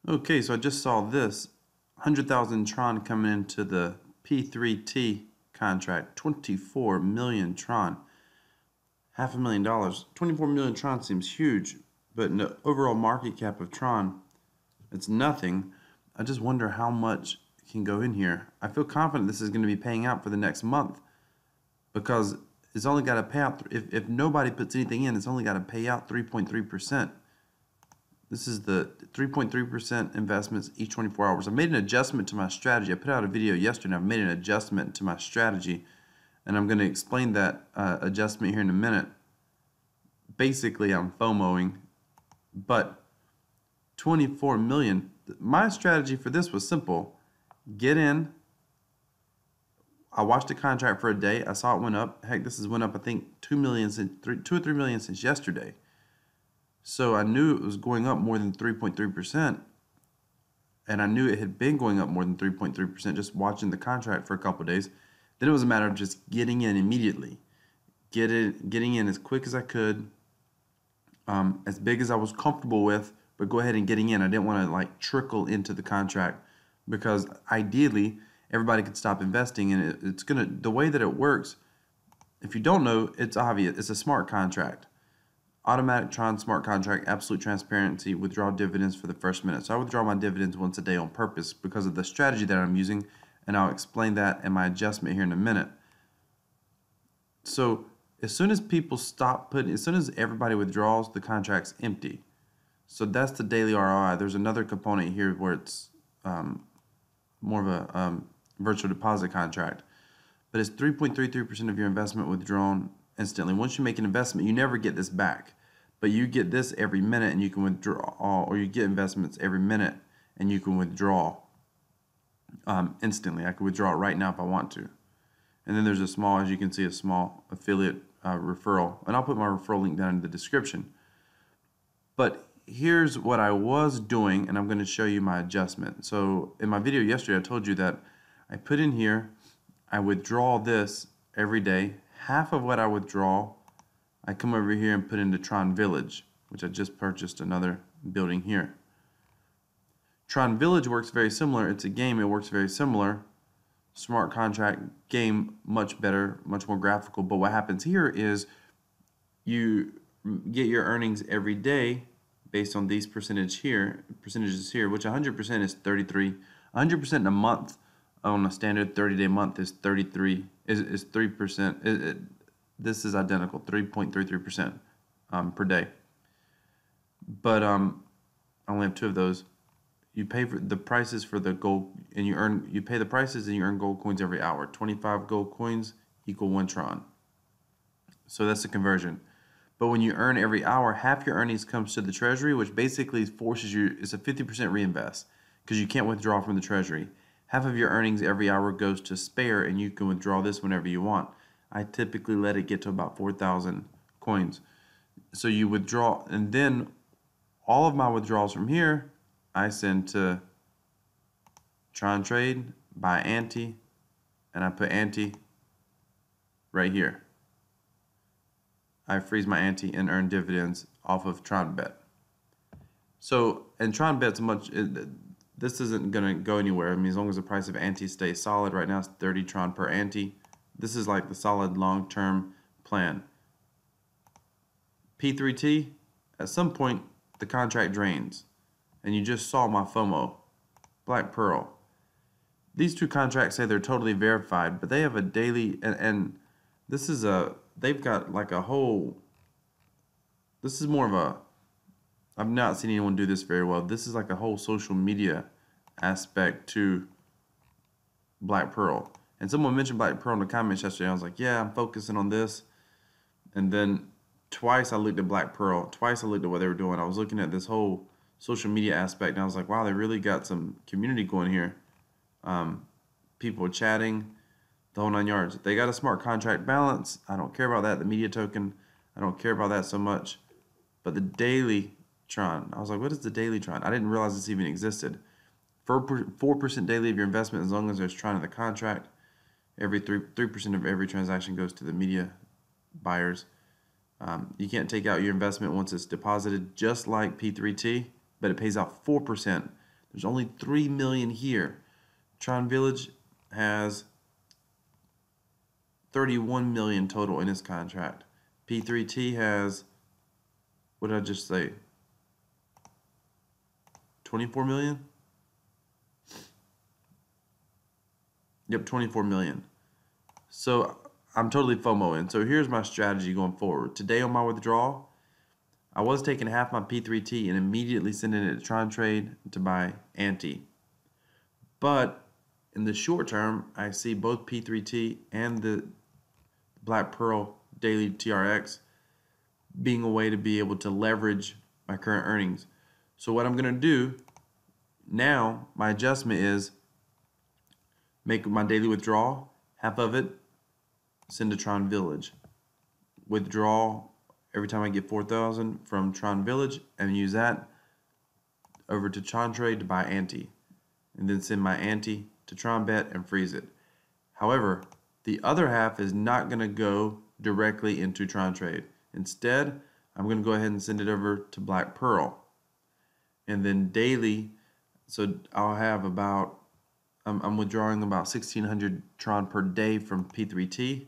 Okay, so I just saw this 100,000 Tron coming into the P3T contract, 24 million Tron, $500,000. 24 million Tron seems huge, but in the overall market cap of Tron, it's nothing. I just wonder how much can go in here. I feel confident this is going to be paying out for the next month because it's only got to pay out, if nobody puts anything in, it's only got to pay out 3.3%. This is the 3.3% investments each 24 hours. I made an adjustment to my strategy. I put out a video yesterday. I've made an adjustment to my strategy, and I'm going to explain that adjustment here in a minute. Basically, I'm FOMOing, but 24 million. My strategy for this was simple. Get in. I watched the contract for a day. I saw it went up. Heck, this has went up, I think, 2 or 3 million since yesterday. So I knew it was going up more than 3.3%, and I knew it had been going up more than 3.3% just watching the contract for a couple of days. Then it was a matter of just getting in immediately, getting in as quick as I could, as big as I was comfortable with, but go ahead and getting in. I didn't want to like trickle into the contract because ideally everybody could stop investing, and it's gonna, the way that it works, if you don't know, it's obvious. It's a smart contract. Automatic Tron smart contract, absolute transparency, withdraw dividends for the first minute. So I withdraw my dividends once a day on purpose because of the strategy that I'm using, and I'll explain that in my adjustment here in a minute. So as soon as people stop putting, as soon as everybody withdraws, the contract's empty. So that's the daily ROI. There's another component here where it's more of a virtual deposit contract, but it's 3.33% of your investment withdrawn instantly. Once you make an investment, you never get this back, but you get this every minute and you can withdraw, or you get investments every minute and you can withdraw instantly. I could withdraw it right now if I want to. And then there's a small, as you can see, a small affiliate referral, and I'll put my referral link down in the description. But here's what I was doing, and I'm going to show you my adjustment. So in my video yesterday, I told you that I put in here, I withdraw this every day. Half of what I withdraw, I come over here and put into Tron Village, which I just purchased another building here. Tron Village works very similar. It's a game. It works very similar. Smart contract game, much better, much more graphical. But what happens here is you get your earnings every day based on these percentages here, which 100% is 33. 100% in a month on a standard 30-day month is 33. Is 3%. This is identical, 3.33% per day. But I only have 2 of those. You pay for the prices for the gold, and you pay the prices and you earn gold coins every hour. 25 gold coins equal 1 Tron. So that's the conversion. But when you earn every hour, half your earnings comes to the treasury, which basically forces you, it's a 50% reinvest because you can't withdraw from the treasury. Half of your earnings every hour goes to spare, and you can withdraw this whenever you want. I typically let it get to about 4,000 coins. So you withdraw, and then all of my withdrawals from here, I send to Tron Trade, buy ante, and I put ante right here. I freeze my ante and earn dividends off of Tron Bet. So, and Tron Bet's this isn't going to go anywhere. I mean, as long as the price of ante stays solid, right now it's 30 Tron per ante. This is like the solid long-term plan. P3T, at some point, the contract drains. And you just saw my FOMO, Black Pearl. These 2 contracts say they're totally verified, but they have a daily, and this is they've got like a whole, this is more of a, I've not seen anyone do this very well. This is like a whole social media aspect to Black Pearl. And someone mentioned Black Pearl in the comments yesterday. I was like, yeah, I'm focusing on this. And then twice I looked at Black Pearl. Twice I looked at what they were doing. I was looking at this whole social media aspect, and I was like, wow, they really got some community going here. People chatting, the whole 9 yards. They got a smart contract balance. I don't care about that. The media token, I don't care about that so much. But the daily Tron, I was like, what is the daily Tron? I didn't realize this even existed. 4% daily of your investment, as long as there's Tron in the contract. Every 3% of every transaction goes to the media buyers. You can't take out your investment once it's deposited, just like P3T, but it pays out 4% There's only 3 million here. Tron Village has 31 million total in his contract. P3T has, what did I just say? 24 million? Yep, 24 million. So I'm totally FOMOing. So here's my strategy going forward. Today on my withdrawal, I was taking half my P3T and immediately sending it to Tron Trade to buy Ante. But in the short term, I see both P3T and the Black Pearl Daily TRX being a way to be able to leverage my current earnings. So what I'm going to do now, my adjustment is make my daily withdrawal, half of it, send to Tron Village. Withdraw every time I get 4,000 from Tron Village and use that over to Tron Trade to buy Ante. And then send my Ante to Tron Bet and freeze it. However, the other half is not going to go directly into Tron Trade. Instead, I'm going to go ahead and send it over to Black Pearl. And then daily, so I'll have about, I'm withdrawing about 1,600 Tron per day from P3T.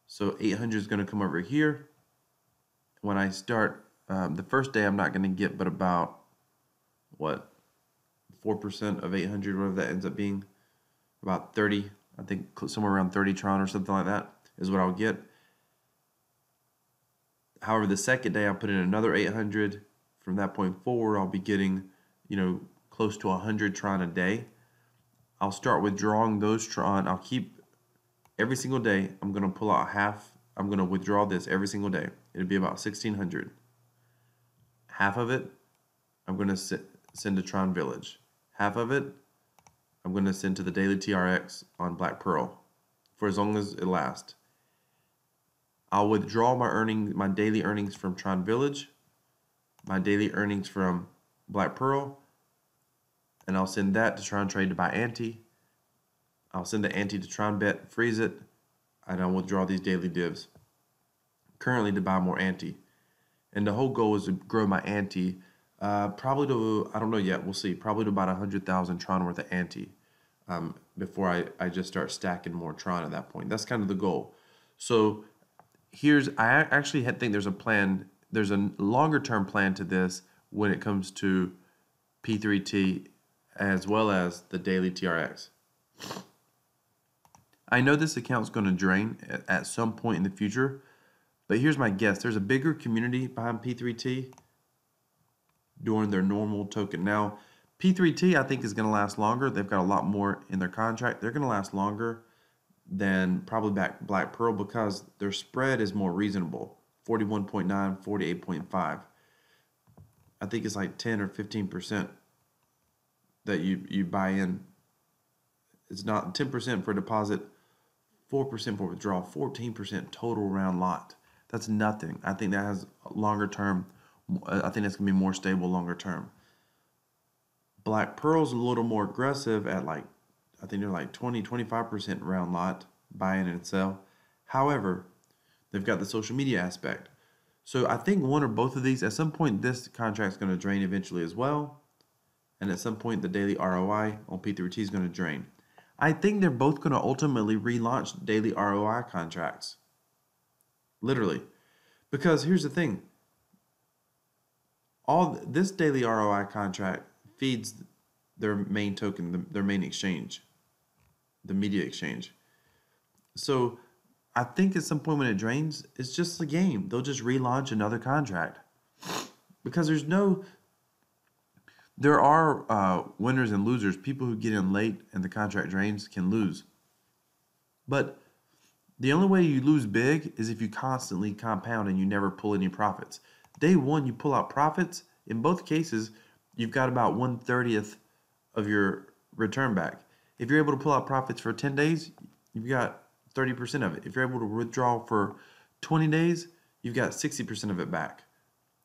So 800 is going to come over here. When I start, the first day I'm not going to get but about, what, 4% of 800, whatever that ends up being. About 30, I think somewhere around 30 Tron or something like that is what I'll get. However, the second day I'll put in another 800. From that point forward, I'll be getting, close to 100 Tron a day. I'll start withdrawing those Tron. I'll keep every single day. I'm going to pull out half. I'm going to withdraw this every single day. It'll be about 1,600. Half of it, I'm going to send to Tron Village. Half of it, I'm going to send to the Daily TRX on Black Pearl for as long as it lasts. I'll withdraw my daily earnings from Tron Village, my daily earnings from Black Pearl, and I'll send that to Tron Trade to buy Ante. I'll send the Ante to Tron Bet, freeze it, and I'll withdraw these daily divs currently to buy more Ante. And the whole goal is to grow my Ante probably to, I don't know yet, we'll see, probably to about 100,000 Tron worth of Ante before I just start stacking more Tron at that point. That's kind of the goal. So I actually think there's a plan, there's a longer term plan to this when it comes to P3T as well as the Daily TRX. I know this account's going to drain at some point in the future, but here's my guess. There's a bigger community behind P3T during their normal token. Now, P3T I think is going to last longer. They've got a lot more in their contract. They're going to last longer than probably Black Pearl because their spread is more reasonable. 41.9, 48.5. I think it's like 10 or 15% that you buy in. It's not 10% for deposit, 4% for withdrawal, 14% total round lot. That's nothing. I think that has longer term. I think that's going to be more stable longer term. Black Pearl's a little more aggressive at I think they're like 20, 25% round lot, buy in and sell. However, they've got the social media aspect. So I think one or both of these, at some point, this contract's going to drain eventually as well. And at some point, the daily ROI on P3T is going to drain. I think they're both going to ultimately relaunch daily ROI contracts. Literally. Because here's the thing. All this daily ROI contract feeds their main token, their main exchange, the media exchange. So I think at some point when it drains, it's just a game. They'll just relaunch another contract. Because there are winners and losers. People who get in late and the contract drains can lose. But the only way you lose big is if you constantly compound and you never pull any profits. Day one, you pull out profits. In both cases, you've got about 1/30th of your return back. If you're able to pull out profits for 10 days, you've got 30% of it. If you're able to withdraw for 20 days, you've got 60% of it back.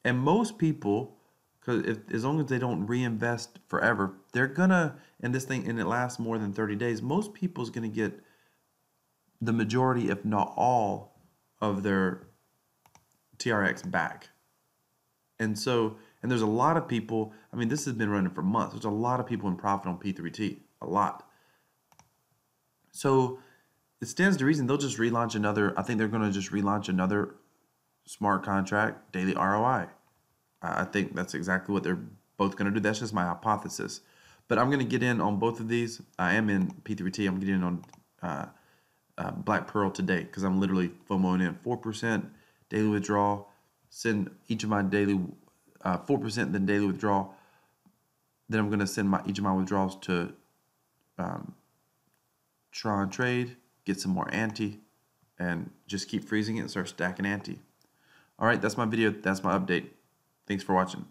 And most people, because as long as they don't reinvest forever, they're gonna, and it lasts more than 30 days, most people's gonna get the majority, if not all, of their TRX back. And so And there's a lot of people, I mean, this has been running for months. There's a lot of people in profit on P3T, a lot. So it stands to reason they'll just relaunch another, I think they're going to just relaunch another smart contract, daily ROI. I think that's exactly what they're both going to do. That's just my hypothesis. But I'm going to get in on both of these. I am in P3T. I'm getting in on Black Pearl today because I'm literally FOMOing in 4% daily withdrawal. Send each of my daily 4% then daily withdrawal. Then I'm going to send each of my withdrawals to Tron Trade, get some more ante, and just keep freezing it and start stacking ante. All right, that's my video. That's my update. Thanks for watching.